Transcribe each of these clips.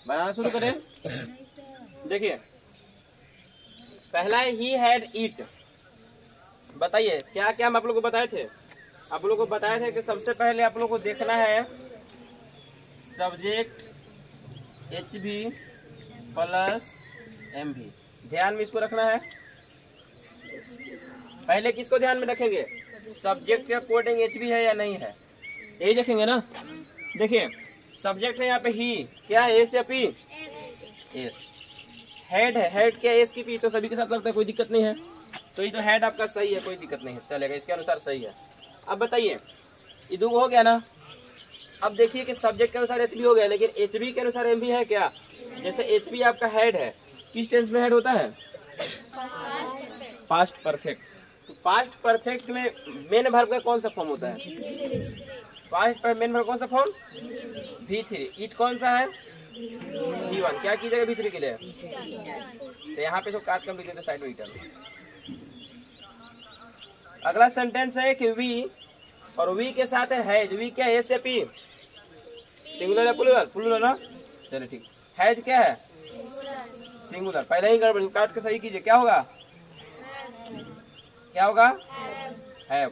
बनाना शुरू करें। देखिए पहला है ही हैड ईट। बताइए क्या क्या हम आप लोगों को बताए थे। आप लोगों को बताए थे कि सबसे पहले आप लोगों को देखना है सब्जेक्ट HV प्लस MV। ध्यान में इसको रखना है। पहले किसको ध्यान में रखेंगे, सब्जेक्ट का कोडिंग HV है या नहीं है, यही देखेंगे ना। देखिए सब्जेक्ट है यहाँ पे ही, क्या है एस या पी, एस। हेड है, हेड क्या एस की पी, तो सभी के साथ लगता है, कोई दिक्कत नहीं है। तो ये तो हेड आपका सही है, कोई दिक्कत नहीं है, चलेगा, इसके अनुसार सही है। अब बताइए ये दो हो गया ना। अब देखिए कि सब्जेक्ट के अनुसार HV हो गया, लेकिन HV के अनुसार MV है क्या। जैसे HV आपका हेड है, किस टेंस में हेड होता है, पास्ट परफेक्ट। तो पास्ट परफेक्ट में मेन वर्ब का कौन सा फॉर्म होता है, पास्ट पर मेन वर्ब कौन सा फॉर्म, V3। ईट कौन सा है, V1। क्या कीजिएगा V3 के लिए, तो यहाँ पे इसको काट कर लिख देते साइड में ईटर। अगला सेंटेंस है कि वी, और वी के साथ है हैज। वी क्या है, एस या पी, सिंगुलर या प्लूरल, प्लूरल ना, चलिए ठीक। हैज क्या है, सिंगुलर। पहले ही गड़बड़, काट के सही कीजिए, क्या होगा, क्या होगा, हैव।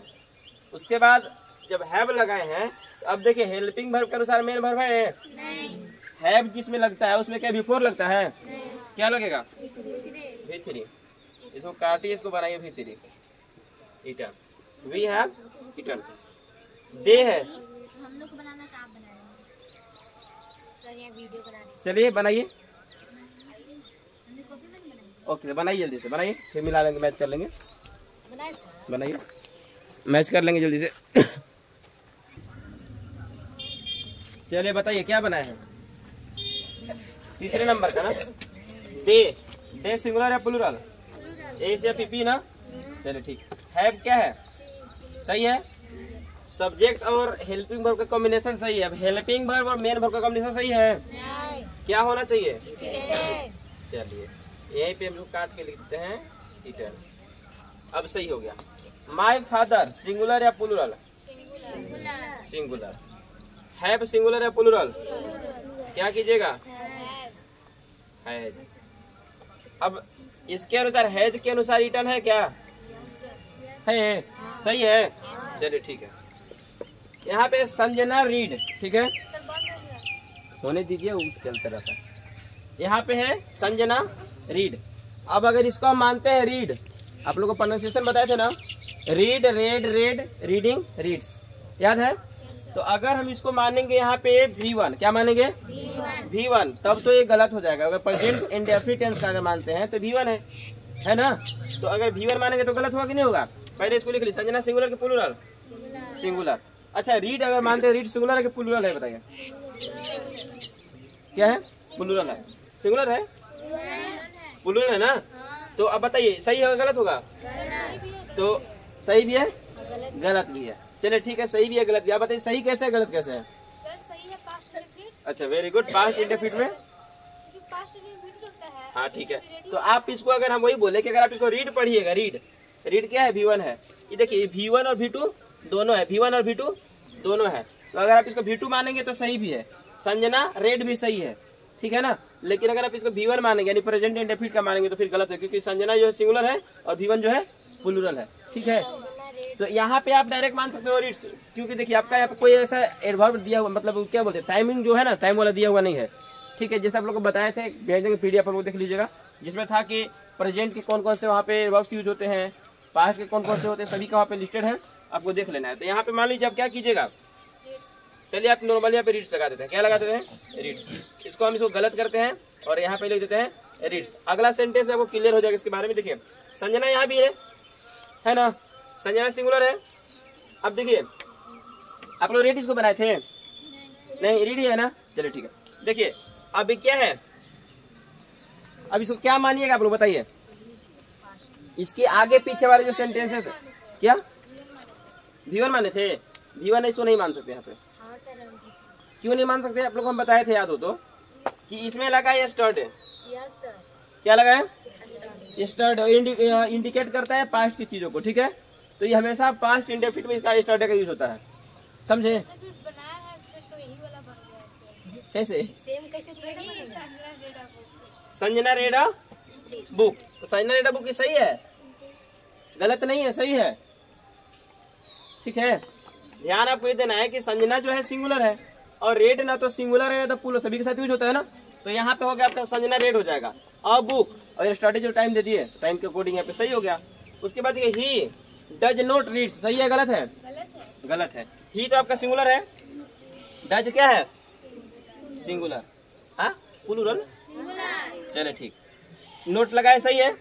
उसके बाद जब हैव लगाए हैं तो अब देखिए हेल्पिंग वर्ब के अनुसार मेन वर्ब है नहीं। हैव जिसमें लगता है उसमें क्या बिफोर लगता है नहीं। क्या लगेगा, V3। इसको काटिए, इसको बनाइए V3, eaten. We have eaten. दे है, हम लोग को बनाना था, आप बना रहे हैं सर, ये वीडियो बना रहे हैं। चलिए बनाइए, हमने कॉपी में बनाई। ओके बनाइए, जल्दी से बनाइए, फिर मिला लेंगे, मैच कर लेंगे। बनाए सर, बनाइए, मैच कर लेंगे जल्दी से। चलिए बताइए क्या बनाए हैं, तीसरे नंबर का ना। दे, दे सिंगुलर या प्लूरल, एस या पी ना, चलिए ठीक। हैव क्या है, सही है। सब्जेक्ट और हेल्पिंग वर्ब का कॉम्बिनेशन सही है। अब हेल्पिंग वर्ब और मेन वर्ब का कॉम्बिनेशन सही है, क्या होना चाहिए, चलिए यहीं पे हम लोग काट के लिखते हैं ईटर। अब सही हो गया। माय फादर सिंगुलर या प्लूरल, सिंगुलर। हैव सिंगुलर या प्लूरल, क्या कीजिएगा, हैज। अब इसके अनुसार हैज के अनुसार ईटन है क्या, है, सही है, चलिए ठीक है। यहाँ पे संजना रीड, ठीक है, होने दीजिए, वो चलता रहता है। यहाँ पे है संजना रीड। अब अगर इसको हम मानते हैं रीड, आप लोगों को प्रोनाउंसिएशन बताए थे ना, read, red, red, reading, reads, याद है। तो अगर हम इसको मानेंगे यहाँ पे V1, क्या मानेंगे, V1, तब तो ये गलत हो जाएगा। अगर प्रेजेंट इंडेफिनिट टेंस का अगर मानते हैं तो V1 है ना। तो अगर V1 मानेंगे तो गलत होगा कि नहीं होगा। पहले इसको लिख ली, संजना सिंगुलर के प्लूरल, सिंगुलर। अच्छा रीड अगर मानते हैं, रीड सिंगुलर है कि प्लूरल है, बताइए क्या है, प्लूरल है, सिंगुलर है, प्लूरल है ना। तो अब बताइए सही होगा गलत होगा, तो सही भी है गलत भी है। चलिए ठीक है, सही भी है गलत भी। आप बताइए सही कैसे है गलत कैसे है, सर सही है पास्ट इंडेफिनिट। अच्छा वेरी गुड, पास्ट इंडेफिनिट में, क्योंकि पास्ट इंडेफिनिट होता है। हाँ ठीक है। तो आप इसको अगर हम वही बोले कि अगर आप इसको रीड पढ़िएगा, रीड, रीड क्या है, V1 है। ये देखिए V1 और V2 दोनों है, V1 और V2 दोनों है। तो अगर आप इसको V2 मानेंगे तो सही भी है। संजना रेड भी सही है, ठीक है ना। लेकिन अगर आप इसको V1 मानेंगे यानी प्रेजेंट इंडेफिनिट का मानेंगे तो फिर गलत है, क्योंकि संजना जो है सिंगुलर है और V1 जो है प्लूरल है, ठीक है। तो यहाँ पे आप डायरेक्ट मान सकते हो रीड्स, क्योंकि देखिए आपका यहाँ पे कोई ऐसा एडवर्ब दिया हुआ, मतलब क्या बोलते हैं, टाइमिंग जो है ना, टाइम वाला दिया हुआ नहीं है, ठीक है। जैसे आप लोग को बताए थे, भेज देंगे PDF पर, वो देख लीजिएगा, जिसमें था कि प्रेजेंट के कौन कौन से वहाँ पे एडवर्ब्स यूज होते हैं, पास्ट के कौन कौन से होते हैं, सभी का वहाँ पे लिस्टेड है, आपको देख लेना है। तो यहाँ पे मान लीजिए आप क्या कीजिएगा, चलिए आप नॉर्मली यहाँ पे रीड्स लगा देते हैं, क्या लगा देते हैं, रीड्स। इसको हम इसको गलत करते हैं और यहाँ पे लिख देते हैं रीड्स। अगला सेंटेंस आपको क्लियर हो जाएगा इसके बारे में। देखिए संजना यहाँ भी है ना, संजना सिंगुलर है। अब देखिए आप लोग रीड इसको बनाए थे, नहीं रीड है ना, चलिए ठीक है। देखिए अब क्या है, अब इसको क्या मानिएगा आप लोग बताइए, इसके आगे पीछे वाले जो सेंटेंसेस है, क्या V1 माने थे, V1 इसको नहीं मान सकते यहाँ पे। हाँ सर, क्यों नहीं मान सकते, आप लोग हम बताए थे, याद हो तो, कि इसमें लगा है स्टर्ड, यस सर, क्या लगा है, स्टर्ड इंडिकेट करता है पास्ट की चीजों को, ठीक है। तो ये हमेशा पास्ट इंडेफिनिट में इसका स्टर्ड का यूज होता है, समझे। बनाया है फिर तो यही वाला बन गया। कैसे? सेम कैसे संजना रेडा बुक। तो संजना रेडा बुक सही है, गलत नहीं है, सही है। ठीक है, ध्यान आपको ये देना है कि संजना जो है सिंगुलर है और रेड ना तो सिंगुलर है तो पुल सभी के साथ यूज होता है ना। तो यहाँ पे हो गया आपका संजना रेड हो जाएगा। और बुक और स्टडी जो टाइम दे दिए टाइम के अकॉर्डिंग यहाँ पे सही हो गया। उसके बाद ही डज नॉट रीड, सही है गलत है? गलत है। ही तो आपका सिंगुलर है, डज क्या है? सिंगुलर। हाँ प्लूरल। चले ठीक, नोट लगाए, सही है।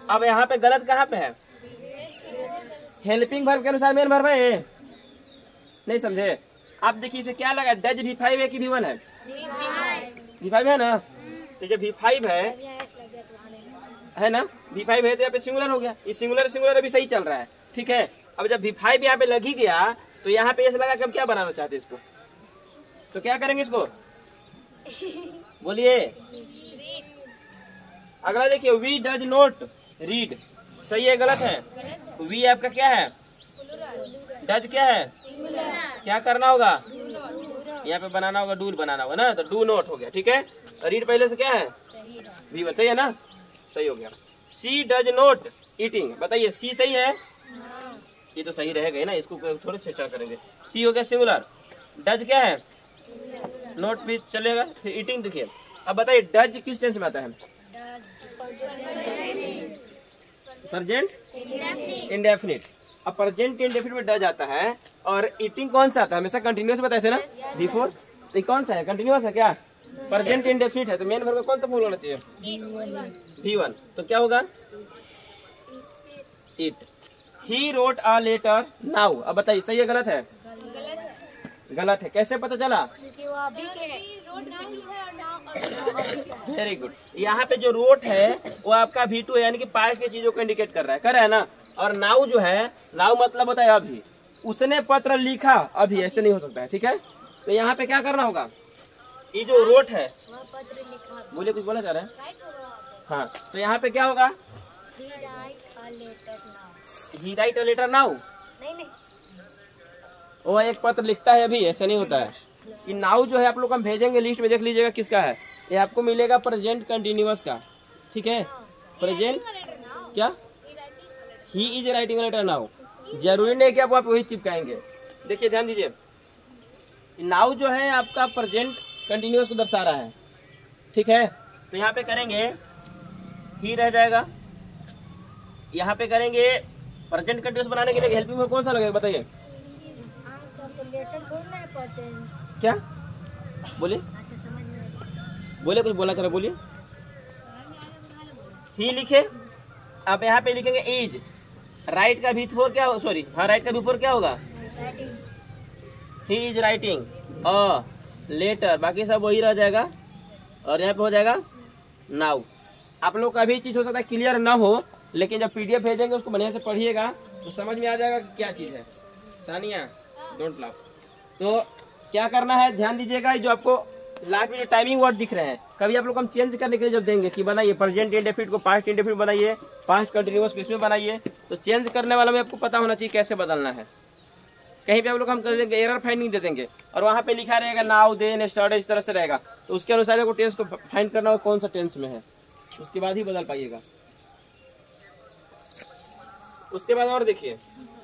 अब यहाँ पे गलत कहाँ पे है? हेल्पिंग वर्ब के अनुसार मेन वर्ब है, नहीं समझे? आप देखिए इसमें क्या लगा, डज V5 है कि V1 है? V5 है ना। तो जब V5 है ना, V5 है तो यहाँ पे सिंगुलर हो गया। ये सिंगुलर सिंगुलर अभी सही चल रहा है। ठीक है, अब जब V5 यहाँ पे लग ही गया तो यहाँ पे ऐसा लगा कि हम क्या बनाना चाहते हैं इसको, तो क्या करेंगे इसको? बोलिए। अगला देखिए, वी डज नॉट रीड, सही है गलत है? वी आपका क्या है? डज क्या है? क्या करना होगा? यहाँ पे बनाना होगा, डू बनाना होगा ना, तो डू नॉट हो गया। ठीक है, रीड पहले से क्या है? V1, सही है ना, सही हो गया। सी डज नॉट ईटिंग, बताइए सी सही है? ये तो सही रहेगा ना, इसको थोड़ा छेड़छाड़ करेंगे। सी हो गया सिंगुलर, डज क्या है? नॉट भी चलेगा, फिर ईटिंग देखिए। अब बताइए डज किस टेंस में आता है? Present indefinite. अब प्रेजेंट इंडेफिनिट में डज आता है और ईटिंग कौन सा आता है? हमेशा कंटिन्यूअस बताए थे ना, V4। तो कौन सा है? कंटिन्यूअस है क्या? प्रेजेंट इंडेफिनिट है, तो मेन वर्ब का कौन सा फॉर्म होना चाहिए? V1। तो क्या होगा? It. He wrote a letter now. अब बताइए सही है गलत है? गलत है। कैसे पता चला? Very good. यहाँ पे जो रोट है वो आपका V2 है, यानी कि पास्ट की चीजों को इंडिकेट कर रहा है ना। और नाउ जो है, नाउ मतलब होता है अभी। उसने पत्र लिखा अभी, ऐसे नहीं हो सकता है। ठीक है, तो यहाँ पे क्या करना होगा? ये जो रोट है, बोलिए कुछ बोला जा रहा है? हाँ, तो यहाँ पे क्या होगा? ही राइट अ लेटर नाउ। वो एक पत्र लिखता है अभी, ऐसा नहीं होता है। ये नाउ जो है आप लोग हम भेजेंगे, लिस्ट में देख लीजिएगा किसका है। ये आपको मिलेगा प्रेजेंट कंटिन्यूअस का। ठीक है, प्रेजेंट क्या? He is writing a letter now. जरूरी नहीं कि आप वही चिपकाएंगे। देखिए ध्यान दीजिए, नाउ जो है आपका प्रेजेंट कंटिन्यूअस को दर्शा रहा है। ठीक है, तो यहाँ पे करेंगे ही रह जाएगा। यहाँ पे करेंगे प्रेजेंट कंटिन्यूअस बनाने के लिए हेल्पिंग वर्ब कौन सा लगेगा बताइए? क्या बोले? बोले कुछ बोला, चलो बोलिए। ही लिखे। अब यहाँ पे लिखेंगे इज। राइट का V4 क्या? सॉरी, हाँ राइट का V4 क्या होगा? He is writing a letter, बाकी सब वही रह जाएगा। और यहाँ पे हो जाएगा नाउ। आप लोग का भी चीज हो सकता है क्लियर ना हो, लेकिन जब PDF भेजेंगे उसको बढ़िया से पढ़िएगा तो समझ में आ जाएगा कि क्या चीज है। Sania don't laugh. तो क्या करना है, ध्यान दीजिएगा। जो आपको लास्ट में जो टाइमिंग वर्ड दिख रहे हैं, कभी आप लोग हम चेंज करने के लिए जब देंगे कि बनाइए प्रेजेंट इंडेफिनिट को पास्ट इंडेफिनिट बनाइए, पास्ट कंटिन्यूअस किसमें बनाइए, तो चेंज करने वाला में आपको पता होना चाहिए कैसे बदलना है। कहीं पे आप लोग हम कर देंगे एरर फाइंडिंग दे देंगे और वहाँ पे लिखा रहेगा नाउ देन स्टार्ट, इस तरह से रहेगा। तो उसके अनुसार आपको टेंस को फाइंड करना होगा कौन सा टेंस में है, उसके बाद ही बदल पाइएगा। उसके बाद और देखिए,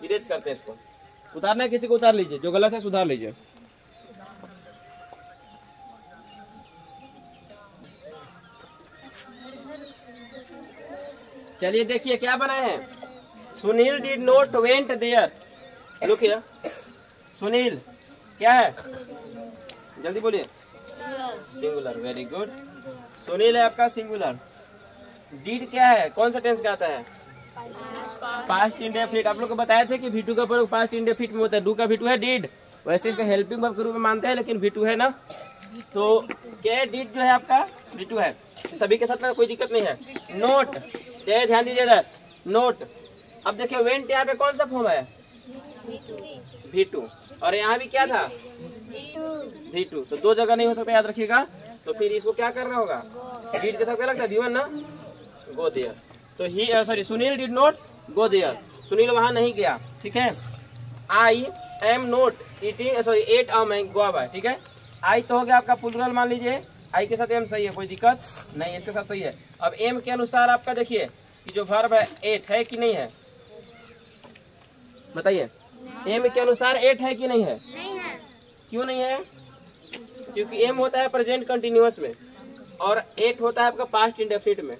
इरेज करते हैं इसको। उतारना है किसी को उतार लीजिए, जो गलत है सुधार लीजिए। चलिए देखिए क्या बनाए हैं। Sunil did not went there. Look here, Sunil क्या है? जल्दी बोलिए। Singular, very good. सुनील है आपका सिंगुलर। डिड क्या है? कौन सा टेंस का आता है? Past indefinite. आप लोग को बताए थे कि V2 का प्रयोग पास्ट इंडेफिनिट में होता है। डू का V2 है डिड, वैसे इसका हेल्पिंग वर्ब के रूप में मानते हैं, लेकिन V2 है ना। तो क्या डिड जो है आपका V2 है, सभी के साथ कोई दिक्कत नहीं है। नोट, ध्यान दीजिएगा, नोट। अब देखिए वेंट यहाँ पे कौन सा फॉर्म है? V2। और यहाँ भी क्या था? V2। तो दो जगह नहीं हो सकता, याद रखिएगा। तो फिर इसको क्या करना होगा? डिड के साथ क्या लगता है? V1 ना, गो देयर। तो he sorry, Sunil did not go there. Sunil वहां नहीं गया। ठीक है, I am not eating, sorry ate a mango. ठीक है, आई तो हो गया आपका प्लूरल, मान लीजिए आई के साथ एम सही है, कोई दिक्कत नहीं, इसके साथ सही है। अब एम के अनुसार आपका देखिए कि जो वर्ब है एट है कि नहीं है, बताइए। एम के अनुसार एट है कि नहीं है? नहीं है। क्यों नहीं है? क्योंकि एम होता है प्रेजेंट कंटिन्यूअस में और एट होता है आपका पास्ट इंडेफिनिट में।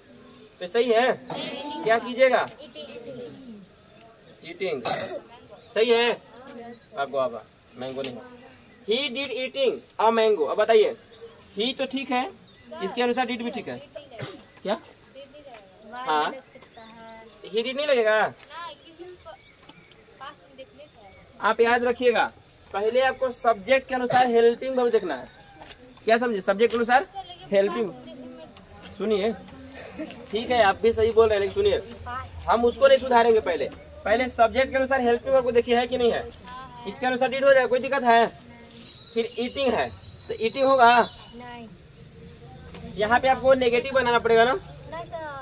तो सही है, क्या कीजिएगा? ईटिंग सही है। गुआवा, मैंगो नहीं। He did eating a mango. अब बताइए, ही तो ठीक है, इसके अनुसार डिड भी ठीक है क्या? हाँ, ही डिड नहीं लगेगा। आप याद रखिएगा, पहले आपको सब्जेक्ट के अनुसार हेल्पिंग वर्ब देखना है। क्या समझे? सब्जेक्ट के अनुसार हेल्पिंग। सुनिए, ठीक है आप भी सही बोल रहे हैं, लेकिन सुनिए हम उसको नहीं सुधारेंगे। पहले सब्जेक्ट के अनुसार हेल्पिंग वर्ब को देखिए है कि नहीं है। इसके अनुसार डिड हो जाएगा, कोई दिक्कत है? फिर ईटिंग है तो ईटिंग होगा। नहीं। यहाँ पे आपको नेगेटिव बनाना पड़ेगा ना।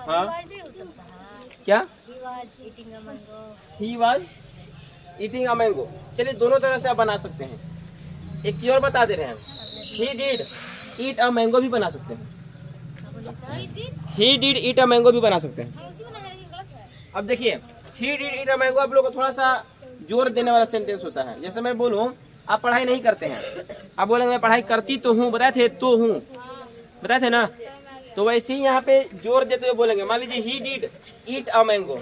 हाँ क्या? He was eating a mango. चलिए दोनों तरह से आप बना सकते हैं। एक की और बता दे रहे हैं, he did eat a mango भी बना सकते हैं। He did eat a mango भी बना सकते हैं। अब देखिए, he did eat a mango आप लोग को थोड़ा सा जोर देने वाला सेंटेंस होता है। जैसे मैं बोलूं आप पढ़ाई नहीं करते हैं, आप बोलेंगे मैं पढ़ाई करती तो हूँ, बताए थे तो हूँ, बताए थे ना। तो वैसे ही यहाँ पे जोर देते हुए बोलेंगे। मान लीजिए he did eat a mango,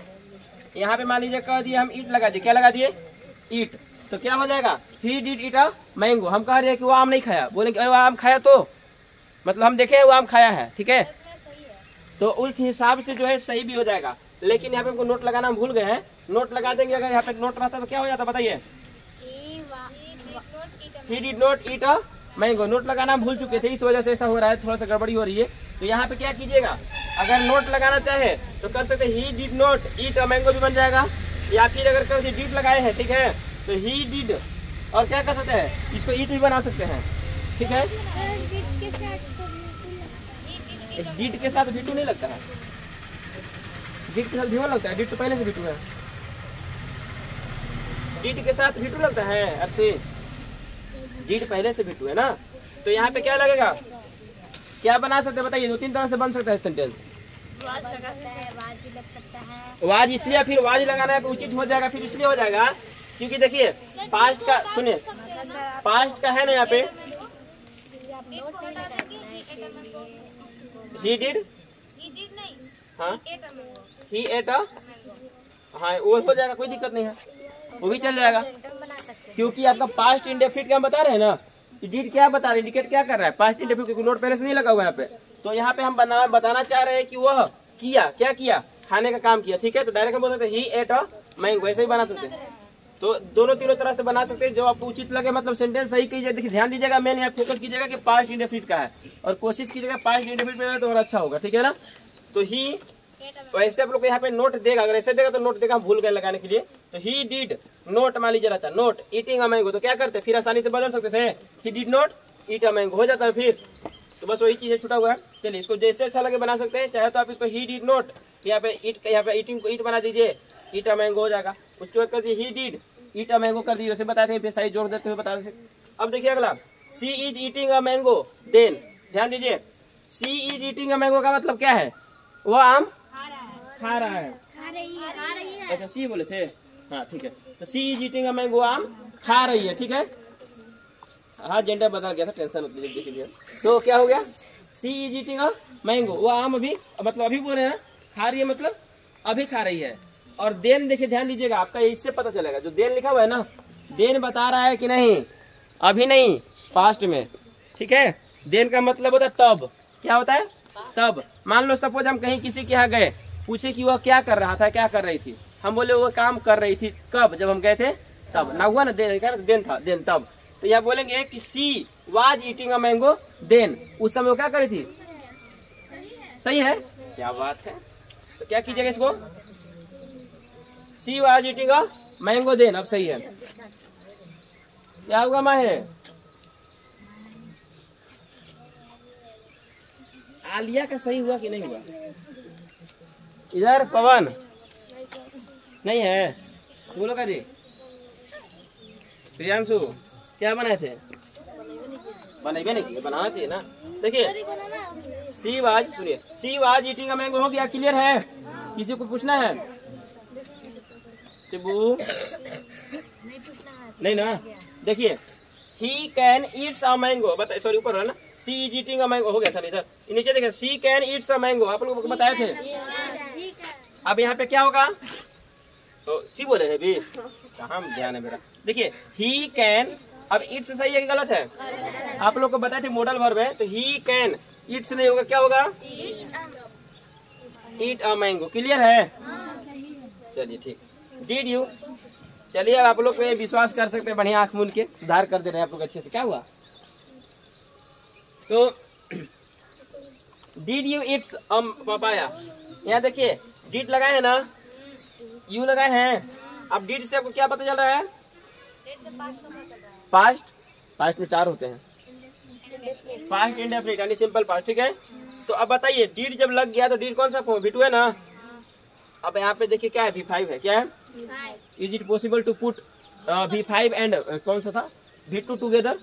यहाँ पे मान लीजिए कह दिए हम ईट लगा दिए, क्या लगा दिए? ईट। तो क्या हो जाएगा? He did eat a mango. हम कह रहे हैं कि वो आम नहीं खाया, बोलेंगे अरे वो आम खाया, तो मतलब हम देखे वो आम खाया है, ठीक है। तो उस हिसाब से जो है सही भी हो जाएगा। लेकिन यहाँ पे हमको नोट लगाना हम भूल गए हैं, नोट लगा देंगे। अगर यहाँ पे नोट रहता तो क्या हो जाता बताइए? He did not eat a mango. Note लगाना हम भूल चुके थे, इस वजह से ऐसा हो रहा है, थोड़ा सा गड़बड़ी हो रही है। तो यहाँ पे क्या कीजिएगा, अगर नोट लगाना चाहे तो कर सकते he did not eat a mango भी बन जाएगा, या फिर अगर कर डिड लगाए हैं, ठीक है, तो ही डिड और क्या कर सकते हैं, इसको ईट भी बना सकते हैं, ठीक है। डिड के साथ भी2 नहीं लगता है, डिड के साथ भी लगता है। डिड तो पहले से भी2 है, डिड के साथ भी2 लगता है। अरे डिड पहले से भी2 है ना। तो यहाँ पे क्या लगेगा, क्या बना सकते हैं बताइए? 2-3 तरह से बन सकता है सेंटेंस। वाज इसलिए फिर वाज लगाना है उचित हो जाएगा, फिर इसलिए हो जाएगा क्योंकि देखिए पास्ट का, सुनिए पास्ट का है ना यहाँ पे ही डिड, हाँ ही एट अ, हाँ वो हो जाएगा, कोई दिक्कत नहीं है, वो भी चल जाएगा। क्योंकि आपका पास्ट इंडेफिनिट क्या बता रहे हैं ना, कि डिड क्या बता रहे हैं, इंडिकेट क्या कर रहा है? पास्ट इंडेफिनिट, क्योंकि नोट पहले से नहीं लगा हुआ यहाँ पे। तो यहाँ पे हम बताना चाह रहे हैं कि वह किया, क्या किया? खाने का काम किया, ठीक है। तो डायरेक्ट हम बोल सकते हैं ही एट अ मैंगो, ऐसे ही बना सकते हैं। तो दोनों तीनों तरह से बना सकते हैं, जो आपको उचित लगे, मतलब सेंटेंस सही कीजिए। देखिए ध्यान दीजिएगा, मेन यहाँ फोकस कीजिएगा कि पास्ट इंडेफिनिट का है, और कोशिश कीजिएगा पास्ट इंडेफिनिट में तो और अच्छा होगा, ठीक है ना। तो ही वैसे आप लोग को यहाँ पे नोट देगा, अगर ऐसे देगा तो नोट देगा, हम भूल गए लगाने के लिए। तो ही डिड नोट मान लीजिए रहता नोट ईटिंग अ मैंगो, तो क्या करते फिर आसानी से बदल सकते थे, he did not eat a mango हो जाता है फिर। तो बस वही चीज छुटा हुआ है। चलिए इसको जैसे अच्छा लगे बना सकते हैं, चाहे तो आप इसको ही डिड नॉट यहाँ पे ईट, यहाँ पे ईटिंग को ईट बना दीजिए, ईट अ मैंगो हो जाएगा। उसके बाद कर दीजिए he did eat a mango कर दीजिए, वैसे बताते हैं, सही जोड़ देते हुए बता देते। अब देखिए अगला, she is eating a mango then, ध्यान दीजिए she is eating a mango का मतलब क्या है? वो आम खा रहा है, अच्छा सी बोले थे, हाँ ठीक है। तो सी इज ईटिंग अ मैंगो, आम खा रही है, ठीक है। हाँ जेंडर बदल गया था, टेंशन मत लीजिए, देख लीजिए। तो क्या हो गया, सी इज ईटिंग अ मैंगो, वो आम अभी, मतलब अभी बोले हैं खा रही है, मतलब अभी खा रही है। और देन देखिए ध्यान दीजिएगा, आपका इससे पता चलेगा, जो देन लिखा हुआ है ना, देन बता रहा है कि नहीं, अभी नहीं, पास्ट में, ठीक है। देन का मतलब होता है तब, क्या होता है? तब। मान लो सपोज हम कहीं किसी के यहाँ गए, पूछे कि वह क्या कर रहा था, क्या कर रही थी, हम बोले वो काम कर रही थी, कब? जब हम गए थे तब, ना हुआ ना, देन था, देन तब। तो यहाँ बोलेंगे कि she was eating a mango then, उस समय वो क्या करी थी? सही है, क्या बात है। तो क्या कीजिएगा इसको, she was eating a mango then, अब सही है। क्या होगा माहे? आलिया का सही हुआ कि नहीं हुआ? इधर पवन नहीं है, बोलो का जी। प्रियांशु क्या बनाए थे? बनाइए नहीं, बनाना चाहिए ना। देखिए सी वाज, सुनिए, सी वाज ईटिंग अ मैंगो हो गया, क्लियर है? किसी को पूछना है? शिबू नहीं ना। देखिए he can Yeats a mango, बताइए, सॉरी ऊपर है ना, सी इज ईटिंग अ मैंगो हो गया था इधर, नीचे देखिए सी कैन ईट्स अ मैंगो, आप लोगों को बताए थे। अब यहाँ पे क्या होगा? तो सी बोले थे भी, कहाँ ध्यान है मेरा। देखिए ही कैन, अब ईट्स सही है कि गलत है? आप लोग को बताए थे मॉडल वर्ब है, तो ही कैन ईट्स नहीं होगा, क्या होगा? ईट अ मैंगो, क्लियर है? चलिए ठीक। डिड यू, चलिए अब आप लोग पे विश्वास कर सकते हैं, बढ़िया आंख मूंद के सुधार कर दे रहे हैं आप लोग अच्छे से। क्या हुआ? तो डिड यू ईट्स पपाया, यहाँ देखिए डिड लगाए हैं ना, यू लगाए हैं। अब डिड से आपको क्या पता चल रहा है? पास्ट, पास्ट में 4 होते हैं, पास्ट इंडेफिनिट यानी सिंपल पास्ट, ठीक है। तो अब बताइए डिड जब लग गया तो डिड कौन सा फॉर्म? V2 है ना। अब यहाँ पे देखिए क्या है? V5 है। क्या है? Is it possible to put V5 and कौन सा था? V2 टुगेदर,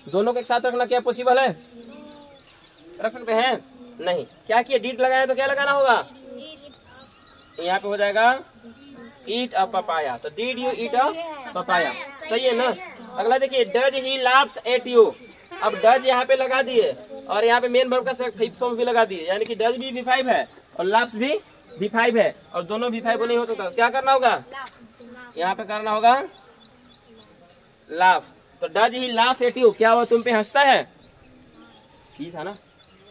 दोनों को एक साथ रखना क्या पॉसिबल है? रख सकते हैं? नहीं। क्या किया? डिड लगाया तो क्या लगाना होगा? यहाँ पे हो जाएगा ईट अ पपाया, तो did you eat a papaya, सही है ना। अगला देखिए does he laughs at you, अब डज यहाँ पे लगा दिए और यहाँ पे मेन वर्ब का फिफ्थ फॉर्म भी लगा दिए, यानी कि डज भी V5 है और लाफ्स भी V5 है, और दोनों V5 नहीं हो सकता। क्या करना होगा? यहाँ पे करना होगा लाफ, तो does he laugh at you, क्या वो तुम पे हंसता है? ठीक था ना,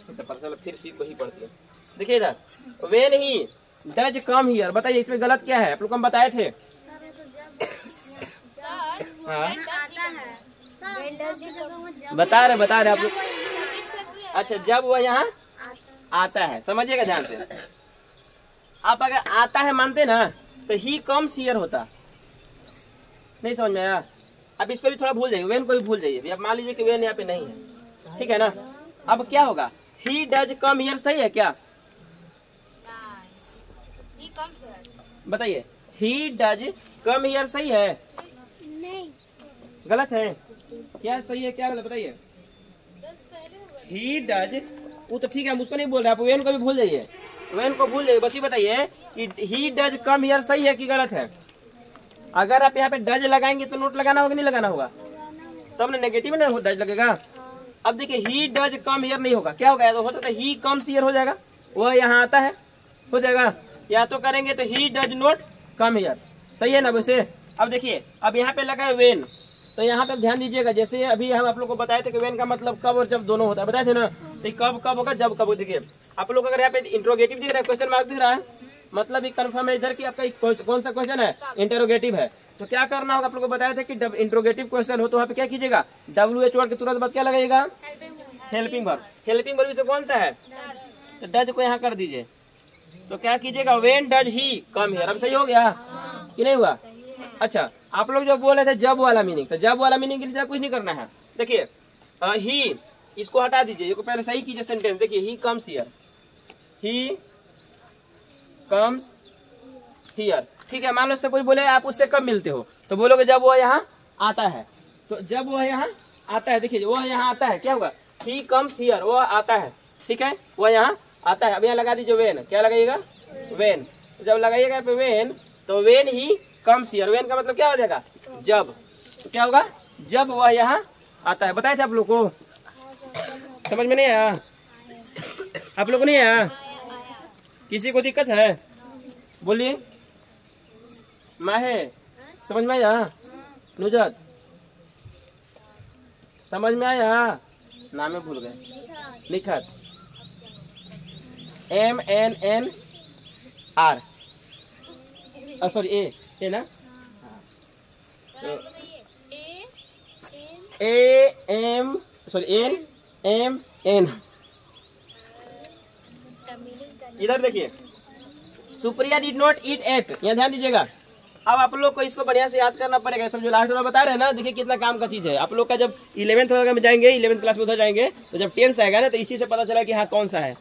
तो पता चला फिर सीख वही पढ़ती है। देखिए इधर when he does come here, बताइए इसमें गलत क्या है? आप लोग को हम बताए थे। हाँ बता रहे आप लोग। अच्छा जब वह यहाँ आता है, समझिएगा ध्यान से। आप अगर आता है मानते ना तो ही कम्स हियर होता, नहीं समझ में आया? अब इस पे भी थोड़ा भूल जाइए, वेन को भी भूल जाइए। अब मान लीजिए कि वेन यहाँ पे नहीं है, ठीक है ना। अब क्या होगा? ही डज कम हियर सही है क्या? बताइए ही डज कम हियर सही है? नहीं, गलत है। क्या सही है क्या गलत बताइए? ही डज, वो तो ठीक है, हम उसको नहीं बोल रहे, आप वेन को भी भूल जाइए, वेन को भूल जाइए, बस ये बताइए कि ही डज कम हियर सही है कि गलत है? अगर आप यहाँ पे डज लगाएंगे तो नोट लगाना होगा नहीं लगाना होगा? तब ना नेगेटिव में ना डज लगेगा। अब देखिए ही डज कम हियर नहीं होगा, क्या होगा? तो हो सकता है ही कम्स हियर हो जाएगा, वह यहाँ आता है हो जाएगा, या तो करेंगे तो he does not come here, सही है ना वैसे। अब देखिए अब यहाँ पे लगा है वेन, तो यहाँ पे ध्यान दीजिएगा, जैसे अभी हम आप लोग को बताए थे कि वेन का मतलब कब और जब दोनों होता है, बताए थे ना। तो कब कब होगा, जब कब। देखिए आप लोग अगर यहाँ पे इंट्रोगेटिव दिख रहा है, क्वेश्चन मार्क दिख रहा है, मतलब ये कंफर्म है इधर कि आपका कौन सा क्वेश्चन है? इंटरोगेटिव है। तो क्या करना होगा? आप लोग को बताया था कि जब इंट्रोगेटिव क्वेश्चन हो तो वहाँ पे क्या कीजिएगा? WH वर्ड के तुरंत बाद क्या लगाइएगा? Helping verb. हेल्पिंग वर्ब से कौन सा है? तो डज को यहाँ कर दीजिए, तो क्या कीजिएगा? When does he come here. अब सही हो गया कि नहीं हुआ? अच्छा आप लोग जो बोल रहे थे जब वाला मीनिंग, तो जब वाला मीनिंग के लिए कुछ नहीं करना है। देखिए ही, इसको हटा दीजिए, ये को पहले सही कीजिए सेंटेंस। देखिए he comes here, he comes here, ठीक है। मान लो से कोई बोले आप उससे कब मिलते हो, तो बोलोगे जब वो यहाँ आता है। तो जब वह यहाँ आता है, देखिए वह यहाँ आता है, क्या होगा? ही कम्स हियर, वह आता है, ठीक है, वह यहाँ आता है। अब यहाँ लगा दीजिए वेन, क्या लगाइएगा? वेन। जब लगाइएगा पे वेन, तो when he comes here, when का मतलब क्या हो जाएगा? जब। तो क्या होगा? जब वह यहाँ आता है। बताए थे आप लोग को, समझ में नहीं आया? आप लोग को नहीं आया? किसी को दिक्कत है? बोलिए। माहे समझ में आया? नुजत समझ में आया? नाम में भूल गए। निखत, MNNR, सॉरी ए ना, AM सॉरी NMN। इधर देखिए Supriya did not eat at, यहाँ ध्यान दीजिएगा। अब आप लोग को इसको बढ़िया से याद करना पड़ेगा, सब जो लास्ट वाला बता रहे हैं ना, देखिए कितना काम का चीज है। आप लोग का जब 11th में जाएंगे, 11th क्लास में उधर जाएंगे, तो जब 10th आएगा ना, तो इसी से पता चला कि हाँ कौन सा है,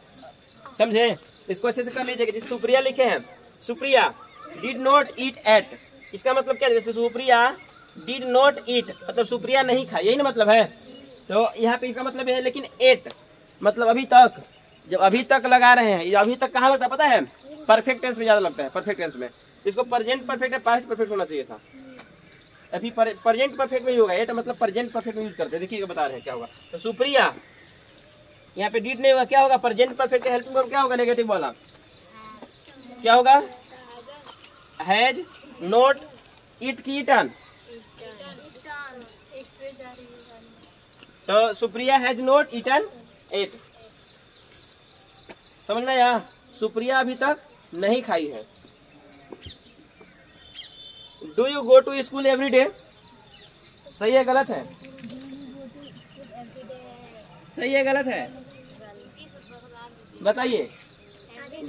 समझे? इसको अच्छे से कर लीजिएगा। जैसे सुप्रिया लिखे हैं, Supriya did not eat at, इसका मतलब क्या है? जैसे सुप्रिया डिड नॉट ईट मतलब सुप्रिया नहीं खाई, यही ना मतलब है। तो यहाँ पे इसका मतलब है लेकिन एट मतलब अभी तक, जब अभी तक लगा रहे हैं, ये अभी तक कहाँ लगता है पता है? परफेक्ट टेंस में ज्यादा लगता है, परफेक्ट टेंस में। इसको प्रेजेंट परफेक्ट है, पास्ट परफेक्ट होना चाहिए था। अभी प्रेजेंट परफेक्ट में ही होगा, एट मतलब प्रेजेंट परफेक्ट में यूज करते हैं। देखिए बता रहे हैं क्या होगा। तो सुप्रिया यहाँ पे डीड नहीं होगा, क्या होगा? प्रेजेंट परफेक्ट हेल्पिंग वर्ब क्या होगा? नेगेटिव वाला क्या होगा? हैज नोट इट की ईटन। तो Supriya has not eaten at. समझ में आया? सुप्रिया अभी तक नहीं खाई है। Do you go to school every day? सही है गलत है? सही है गलत है? बताइए।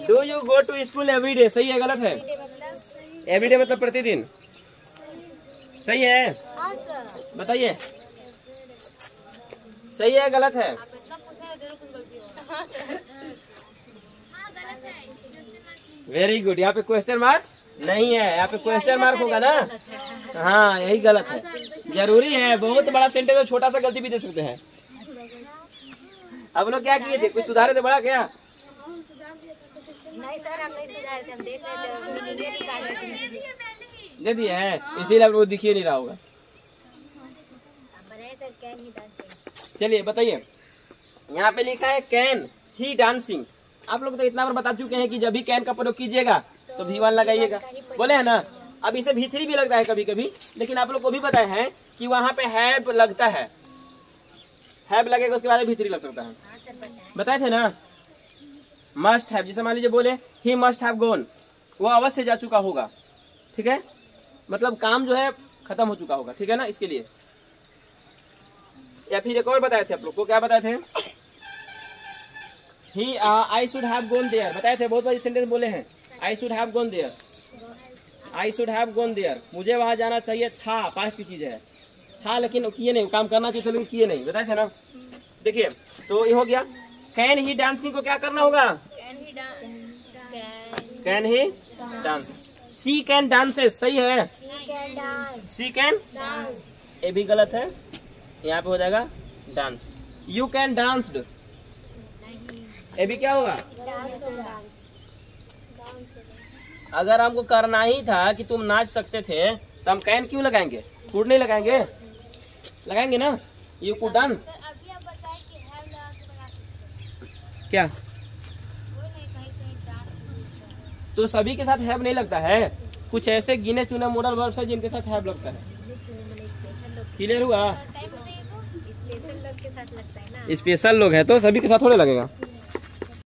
Do you go to school every day सही है गलत है? एवरी डे मतलब प्रतिदिन। सही है? बताइए सही है गलत है? Very good. यहाँ पे क्वेश्चन मार्क नहीं है, यहाँ पे क्वेश्चन मार्क होगा ना। हाँ यही गलत है। जरूरी है, बहुत बड़ा सेंटेंस में छोटा सा गलती भी दे सकते हैं। अब लोग क्या किए थे? कुछ सुधारे थे बड़ा क्या? नहीं सर, हम नहीं सुधारे थे, हम देख रहे थे। दे दिए हैं, इसीलिए आप लोग दिखिए नहीं रहा होगा। चलिए बताइए, यहाँ पे लिखा है कैन ही डांसिंग। आप लोग तो इतना बार बता चुके हैं कि जब भी कैन का प्रयोग कीजिएगा तो V1 लगाइएगा, बोले है ना। अब इसे V3 भी लगता है कभी कभी, लेकिन आप लोग को भी पता है कि वहाँ पे हैव लगता है। हैव लगेगा उसके बाद V3 लग सकता है, बताए थे ना। मस्ट हैव, जैसे मान लीजिए बोले ही मस्ट हैव गॉन, वो अवश्य जा चुका होगा, ठीक है, मतलब काम जो है खत्म हो चुका होगा, ठीक है ना, इसके लिए। या फिर एक और बताए थे आप लोग को, क्या बताए थे? ही I should have gone there बताए थे, बहुत बड़ी सेंटेंस बोले हैं। I should have gone there, I should have gone there, मुझे वहां जाना चाहिए था, पास्ट की चीज है, था लेकिन किए नहीं, काम करना चाहिए था लेकिन किए नहीं, बताए थे ना। देखिए तो ये हो गया। कैन ही डांसिंग को क्या करना होगा? Can he dance. She can dances सही है? सी कैन, ये भी गलत है, यहाँ पे हो जाएगा डांस। यू कैन डांस्ड, ये भी क्या होगा? अगर हमको करना ही था कि तुम नाच सकते थे तो हम कैन क्यों लगाएंगे? कुड नहीं लगाएंगे? लगाएंगे ना। You could dance. अभी आप बताएं कि हैव लगा के बना सकते हैं। क्या? वो नहीं, कहीं डांस तो सभी के साथ हैव नहीं लगता है, कुछ ऐसे गिने चुने मॉडल वर्ब्स है जिनके साथ हैव लगता है। क्लियर हुआ? टाइम बताइए तो स्पेशल लोग के साथ लगता है ना। स्पेशल लोग है तो सभी के साथ थोड़े लगेगा।